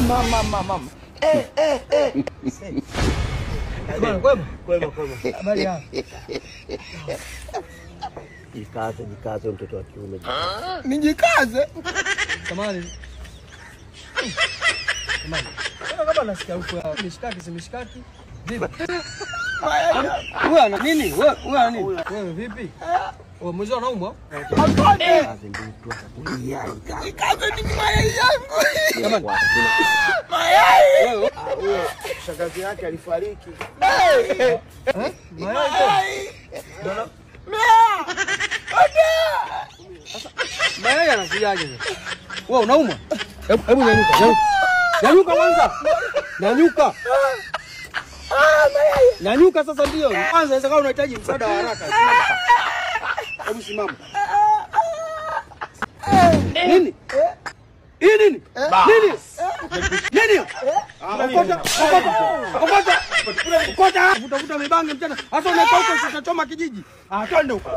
Mama. Kwema. Habari yako? Jikaze mtoto wa kiume. Nijikaze? Samahani. Kama nasikia huko mishikaki. Vipi? Wewe ana nini? Wewe ana nini? Wewe vipi? Wewe mzee unaumwa? Jikaze ni mayai yangu. Mayai. Shangazi yake alifariki. Mayai. Mayai anakujaje? Wewe unaumwa? Hebu nyanyuka kwanza. Nyanyuka. Nyanyuka sasa ndio. Kwanza inaweza kama unahitaji msaada wa haraka. Hebu simama. Nini? Nini? Ukota mibange mchana. Hata unaeka huko utachoma kijiji. Twende huko.